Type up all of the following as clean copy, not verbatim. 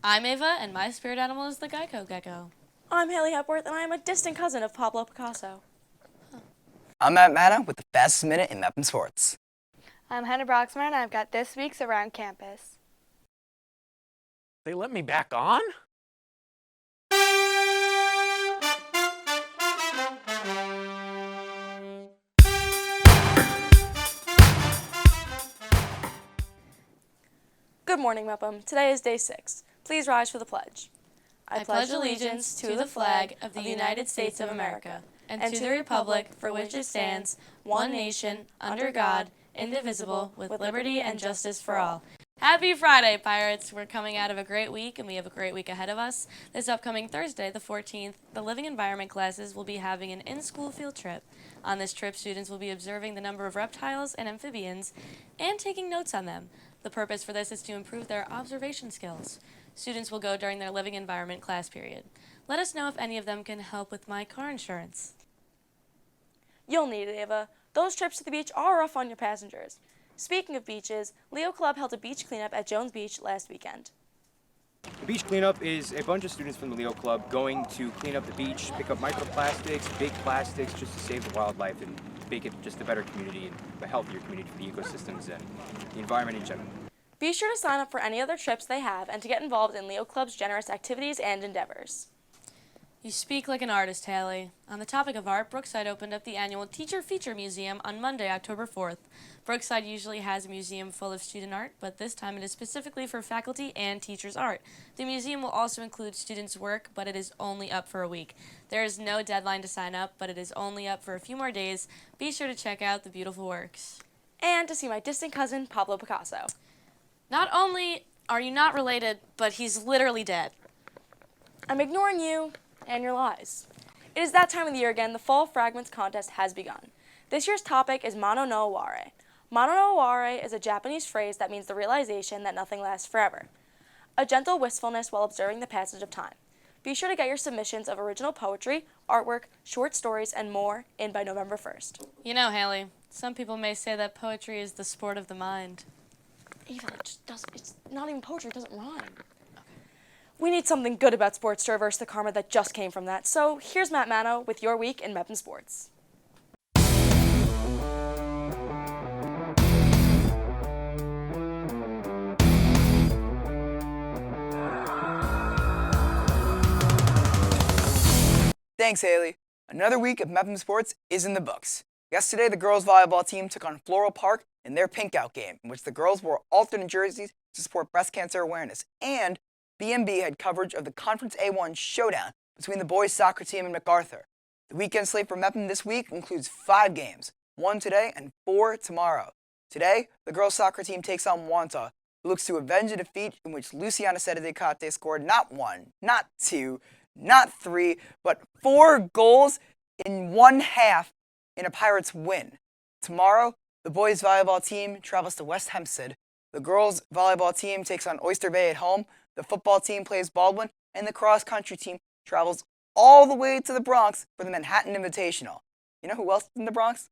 I'm Ava, and my spirit animal is the Geico Gecko. I'm Haley Hepworth, and I am a distant cousin of Pablo Picasso. I'm Matt Manna with the fastest minute in Mepham sports. I'm Hannah Broxmer, and I've got this week's Around Campus. They let me back on? Good morning, Mepham. Today is day 6. Please rise for the pledge. I pledge allegiance to the flag of the United States of America and to the republic for which it stands, one nation, under God, indivisible, with liberty and justice for all. Happy Friday, Pirates! We're coming out of a great week, and we have a great week ahead of us. This upcoming Thursday, the 14th, the Living Environment classes will be having an in-school field trip. On this trip, students will be observing the number of reptiles and amphibians and taking notes on them. The purpose for this is to improve their observation skills. Students will go during their Living Environment class period. Let us know if any of them can help with my car insurance. You'll need it, Ava. Those trips to the beach are rough on your passengers. Speaking of beaches, Leo Club held a beach cleanup at Jones Beach last weekend. The beach cleanup is a bunch of students from the Leo Club going to clean up the beach, pick up microplastics, big plastics, just to save the wildlife and make it just a better community and a healthier community for the ecosystems and the environment in general. Be sure to sign up for any other trips they have and to get involved in Leo Club's generous activities and endeavors. You speak like an artist, Haley. On the topic of art, Brookside opened up the annual Teacher Feature Museum on Monday, October 4th. Brookside usually has a museum full of student art, but this time it is specifically for faculty and teachers' art. The museum will also include students' work, but it is only up for a week. There is no deadline to sign up, but it is only up for a few more days. Be sure to check out the beautiful works. And to see my distant cousin, Pablo Picasso. Not only are you not related, but he's literally dead. I'm ignoring you and your lies. It is that time of the year again. The Fall Fragments Contest has begun. This year's topic is Mono no Aware. Mono no Aware is a Japanese phrase that means the realization that nothing lasts forever. A gentle wistfulness while observing the passage of time. Be sure to get your submissions of original poetry, artwork, short stories, and more in by November 1st. You know, Haley, some people may say that poetry is the sport of the mind. Eva, it's not even poetry, it doesn't rhyme. We need something good about sports to reverse the karma that just came from that. So here's Matt Mano with your week in Mepham Sports. Thanks, Haley. Another week of Mepham sports is in the books. Yesterday, the girls' volleyball team took on Floral Park in their pink out game, in which the girls wore alternate jerseys to support breast cancer awareness, and BMB had coverage of the Conference A1 showdown between the boys' soccer team and MacArthur. The weekend slate for Mepham this week includes 5 games, 1 today and 4 tomorrow. Today, the girls' soccer team takes on Wanta, who looks to avenge a defeat in which Luciana Seta de Cate scored not 1, not 2, not 3, but 4 goals in 1 half in a Pirates win. Tomorrow, the boys' volleyball team travels to West Hempstead. The girls' volleyball team takes on Oyster Bay at home. The football team plays Baldwin, and the cross-country team travels all the way to the Bronx for the Manhattan Invitational. You know who else is in the Bronx?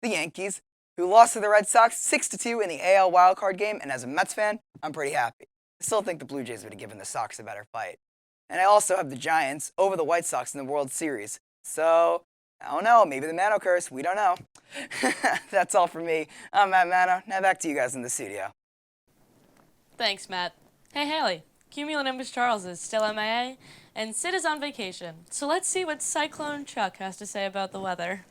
The Yankees, who lost to the Red Sox 6-2 in the AL wildcard game, and as a Mets fan, I'm pretty happy. I still think the Blue Jays would have given the Sox a better fight. And I also have the Giants over the White Sox in the World Series. So, I don't know, maybe the Mano curse, we don't know. That's all for me. I'm Matt Mano. Now back to you guys in the studio. Thanks, Matt. Hey, Haley. Cumulonimbus Charles is still MIA, and Sid is on vacation. So let's see what Cyclone Chuck has to say about the weather.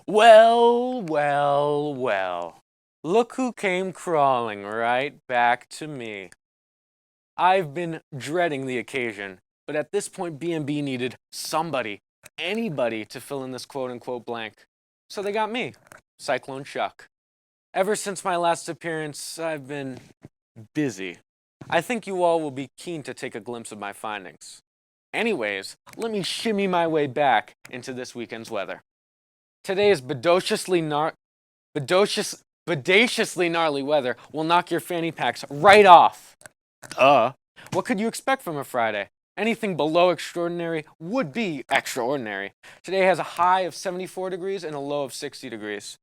Well. Look who came crawling right back to me. I've been dreading the occasion, but at this point BMB needed somebody, anybody to fill in this quote-unquote blank. So they got me, Cyclone Chuck. Ever since my last appearance, I've been busy. I think you all will be keen to take a glimpse of my findings. Anyways, let me shimmy my way back into this weekend's weather. Today is bodaciously gnarly weather will knock your fanny packs right off. What could you expect from a Friday? Anything below extraordinary would be extraordinary. Today has a high of 74 degrees and a low of 60 degrees.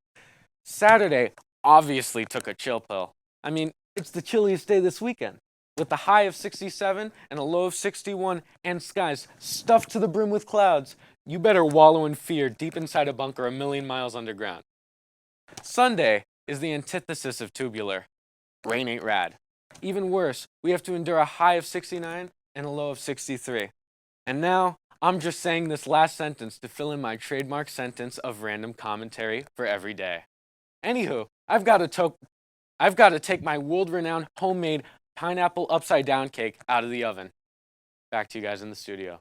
Saturday obviously took a chill pill. I mean, it's the chilliest day this weekend, with a high of 67 and a low of 61 and skies stuffed to the brim with clouds. You better wallow in fear deep inside a bunker a million miles underground. Sunday is the antithesis of tubular. Rain ain't rad. Even worse, we have to endure a high of 69 and a low of 63. And now, I'm just saying this last sentence to fill in my trademark sentence of random commentary for every day. Anywho, I've got to take my world-renowned homemade pineapple upside-down cake out of the oven. Back to you guys in the studio.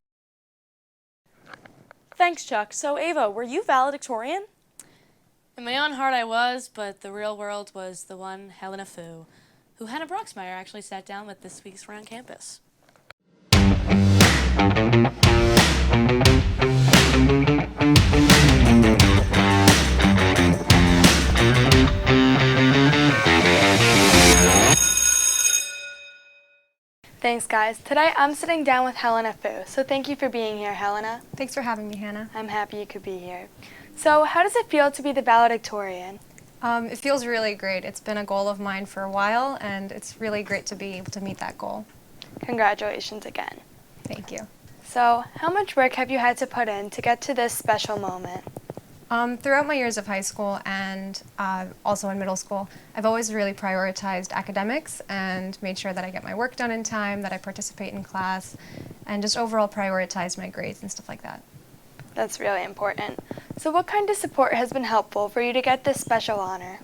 Thanks, Chuck. So, Ava, were you valedictorian? In my own heart I was, but the real world was the one Helena Fu, who Hannah Broxmeyer actually sat down with this week's Around Campus. Thanks, guys. Today I'm sitting down with Helena Fu, so thank you for being here, Helena. Thanks for having me, Hannah. I'm happy you could be here. So, how does it feel to be the valedictorian? It feels really great. It's been a goal of mine for a while, and it's really great to be able to meet that goal. Congratulations again. Thank you. So, how much work have you had to put in to get to this special moment? Throughout my years of high school and also in middle school, I've always really prioritized academics and made sure that I get my work done in time, that I participate in class, and just overall prioritize my grades and stuff like that. That's really important. So, what kind of support has been helpful for you to get this special honor?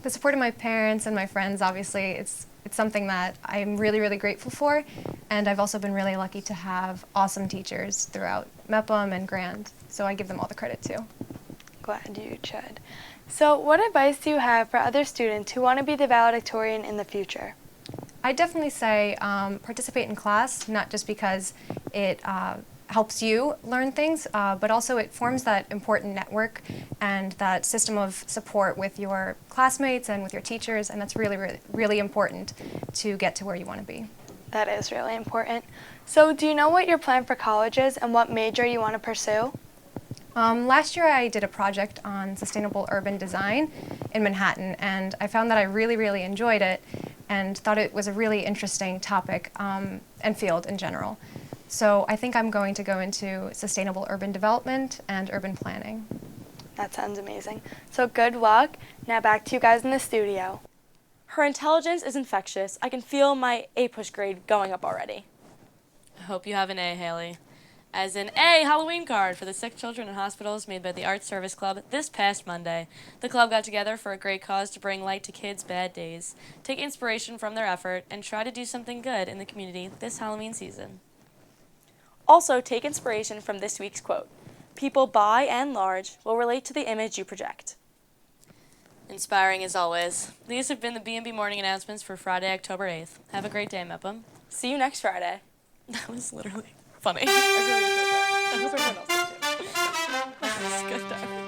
The support of my parents and my friends, obviously, it's something that I'm really, really grateful for, and I've also been really lucky to have awesome teachers throughout Mepham and Grand, so I give them all the credit too. Glad you should. So, what advice do you have for other students who want to be the valedictorian in the future? I definitely say participate in class, not just because it helps you learn things, but also it forms that important network and that system of support with your classmates and with your teachers, and that's really, really, really important to get to where you want to be. That is really important. So, do you know what your plan for college is and what major you want to pursue? Last year I did a project on sustainable urban design in Manhattan, and I found that I really, really enjoyed it and thought it was a really interesting topic and field in general. So I think I'm going to go into sustainable urban development and urban planning. That sounds amazing. So good luck. Now back to you guys in the studio. Her intelligence is infectious. I can feel my A-push grade going up already. I hope you have an A, Haley. As in A Halloween card for the sick children in hospitals made by the Art Service Club this past Monday. The club got together for a great cause to bring light to kids' bad days, take inspiration from their effort, and try to do something good in the community this Halloween season. Also, take inspiration from this week's quote. People by and large will relate to the image you project. Inspiring as always. These have been the BMB morning announcements for Friday, October 8th. Have a great day, Mepham. See you next Friday. That was literally funny. I really enjoyed that. I hope everyone else did too. That was good.